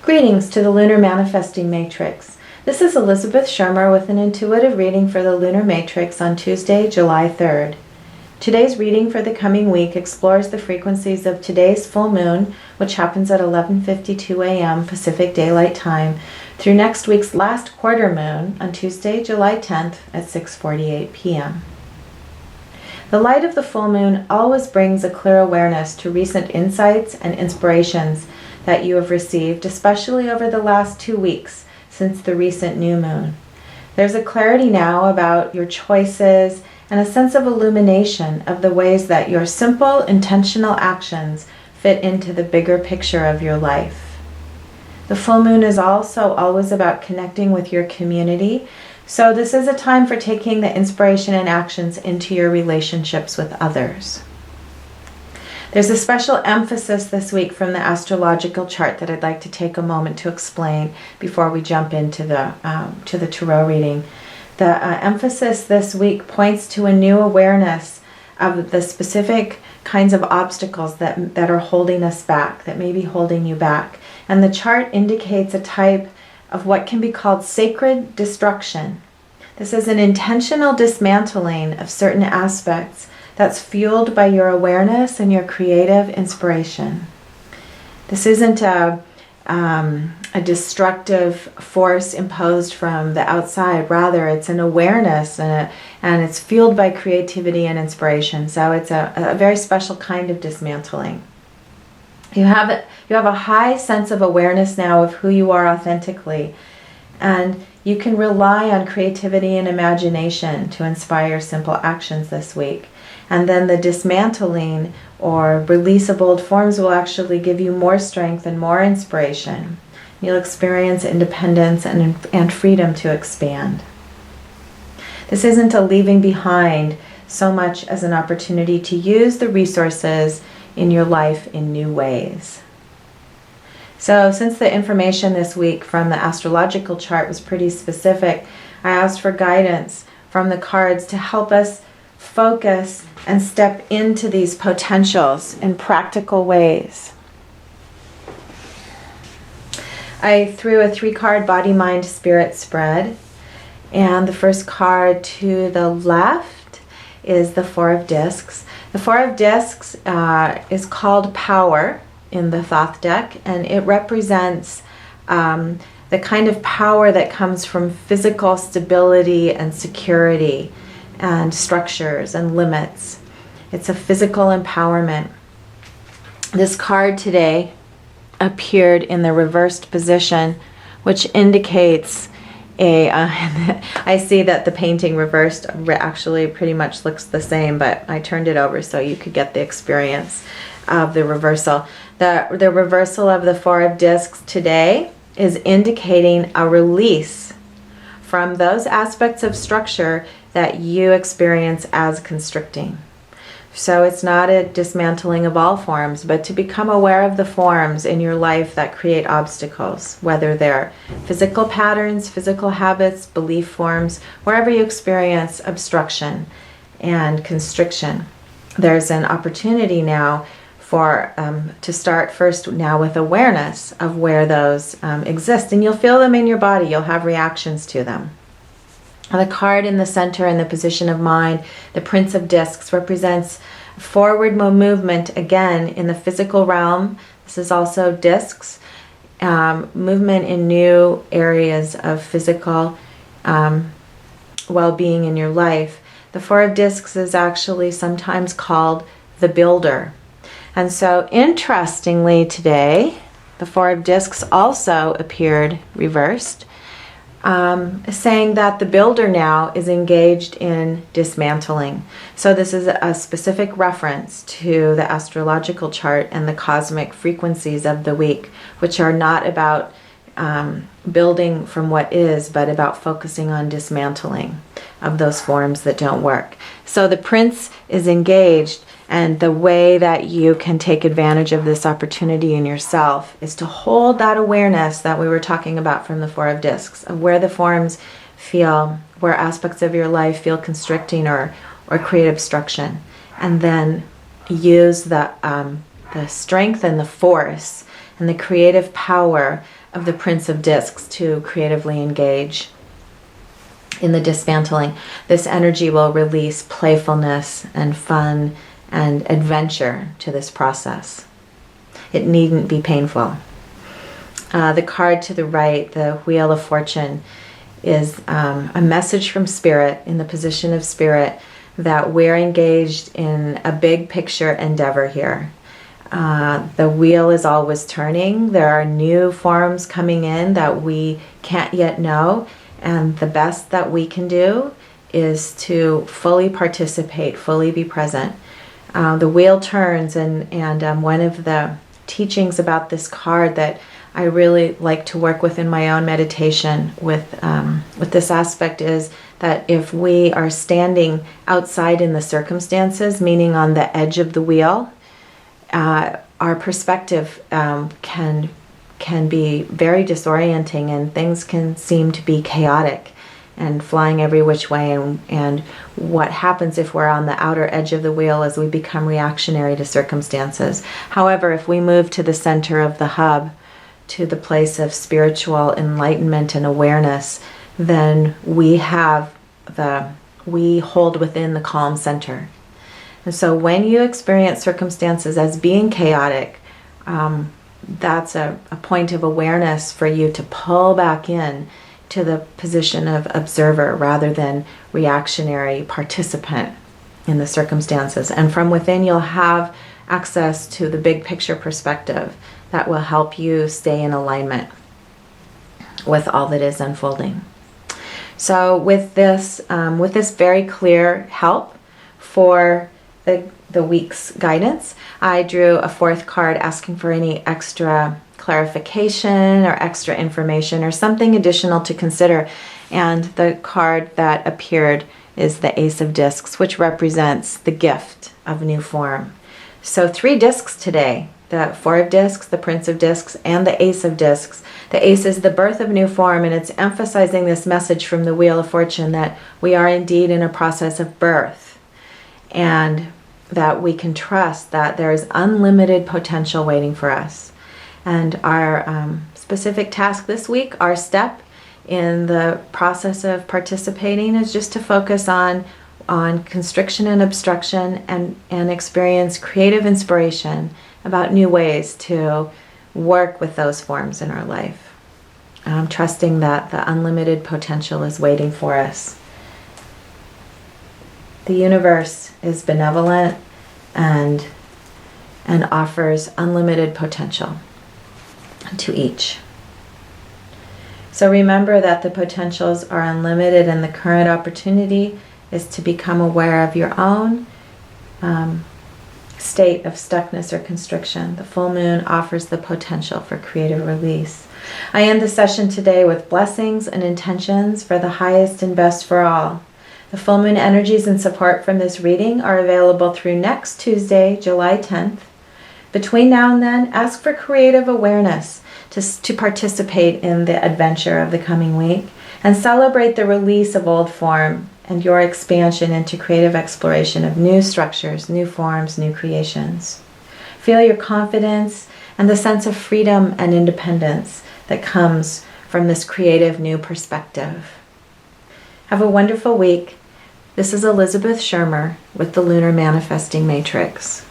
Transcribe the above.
Greetings to the Lunar Manifesting Matrix. This is Elizabeth Schermer with an intuitive reading for the Lunar Matrix on Tuesday, July 3rd. Today's reading for the coming week explores the frequencies of today's full moon, which happens at 11:52 a.m. Pacific Daylight Time, through next week's last quarter moon on Tuesday, July 10th at 6:48 p.m. The light of the full moon always brings a clear awareness to recent insights and inspirations that you have received, especially over the last 2 weeks since the recent new moon. There's a clarity now about your choices and a sense of illumination of the ways that your simple, intentional actions fit into the bigger picture of your life. The full moon is also always about connecting with your community, so this is a time for taking the inspiration and actions into your relationships with others. There's a special emphasis this week from the astrological chart that I'd like to take a moment to explain before we jump into the tarot reading. The emphasis this week points to a new awareness of the specific kinds of obstacles that are holding us back, that may be holding you back. And the chart indicates a type of what can be called sacred destruction. This is an intentional dismantling of certain aspects that's fueled by your awareness and your creative inspiration. This isn't a destructive force imposed from the outside. Rather, it's an awareness and it's fueled by creativity and inspiration. So it's a very special kind of dismantling. You have a high sense of awareness now of who you are authentically, and you can rely on creativity and imagination to inspire simple actions this week. And then the dismantling or release of old forms will actually give you more strength and more inspiration. You'll experience independence and freedom to expand. This isn't a leaving behind so much as an opportunity to use the resources in your life in new ways. So since the information this week from the astrological chart was pretty specific, I asked for guidance from the cards to help us focus and step into these potentials in practical ways. I threw a 3-card body, mind, spirit spread, and the first card to the left is the 4 of discs. The 4 of discs is called power in the Thoth deck, and it represents the kind of power that comes from physical stability and security and structures and limits. It's a physical empowerment. This card today appeared in the reversed position, which indicates I see that the painting reversed actually pretty much looks the same, but I turned it over so you could get the experience of the reversal. The reversal of the 4 of discs today is indicating a release from those aspects of structure that you experience as constricting. So it's not a dismantling of all forms, but to become aware of the forms in your life that create obstacles, whether they're physical patterns, physical habits, belief forms, wherever you experience obstruction and constriction. There's an opportunity now for to start first now with awareness of where those exist, and you'll feel them in your body. You'll have reactions to them. The card in the center in the position of mind, the Prince of Discs, represents forward movement again in the physical realm. This is also discs, movement in new areas of physical well-being in your life. The 4 of Discs is actually sometimes called the builder. And so interestingly today, the 4 of Discs also appeared reversed, saying that the builder now is engaged in dismantling. So this is a specific reference to the astrological chart and the cosmic frequencies of the week, which are not about building from what is, but about focusing on dismantling of those forms that don't work. So the prince is engaged, and the way that you can take advantage of this opportunity in yourself is to hold that awareness that we were talking about from the 4 of Discs, of where the forms feel, where aspects of your life feel constricting or create obstruction, and then use the strength and the force and the creative power of the Prince of Discs to creatively engage in the dismantling. This energy will release playfulness and fun and adventure to this process. It needn't be painful. The card to the right, the Wheel of Fortune, is a message from Spirit, in the position of Spirit, that we're engaged in a big picture endeavor here. The wheel is always turning. There are new forms coming in that we can't yet know, and the best that we can do is to fully participate, fully be present. The wheel turns, and one of the teachings about this card that I really like to work with in my own meditation with this aspect is that if we are standing outside in the circumstances, meaning on the edge of the wheel, our perspective can be very disorienting, and things can seem to be chaotic and flying every which way. And what happens if we're on the outer edge of the wheel is we become reactionary to circumstances. However, if we move to the center of the hub, to the place of spiritual enlightenment and awareness, then we hold within the calm center. And so when you experience circumstances as being chaotic, that's a point of awareness for you to pull back in to the position of observer rather than reactionary participant in the circumstances. And from within, you'll have access to the big picture perspective that will help you stay in alignment with all that is unfolding. So with this very clear help for the week's guidance, I drew a fourth card asking for any extra clarification or extra information or something additional to consider. And the card that appeared is the Ace of Discs, which represents the gift of new form. So 3 discs today: the Four of Discs, the Prince of Discs, and the Ace of Discs. The Ace is the birth of new form, and it's emphasizing this message from the Wheel of Fortune that we are indeed in a process of birth, and that we can trust that there is unlimited potential waiting for us. And our specific task this week, our step in the process of participating, is just to focus on constriction and obstruction, and experience creative inspiration about new ways to work with those forms in our life. Trusting that the unlimited potential is waiting for us. The universe is benevolent and offers unlimited potential to each. So remember that the potentials are unlimited, and the current opportunity is to become aware of your own state of stuckness or constriction. The full moon offers the potential for creative release. I end the session today with blessings and intentions for the highest and best for all. The full moon energies and support from this reading are available through next Tuesday, July 10th. Between now and then, ask for creative awareness to participate in the adventure of the coming week, and celebrate the release of old form and your expansion into creative exploration of new structures, new forms, new creations. Feel your confidence and the sense of freedom and independence that comes from this creative new perspective. Have a wonderful week. This is Elizabeth Schermer with the Lunar Manifesting Matrix.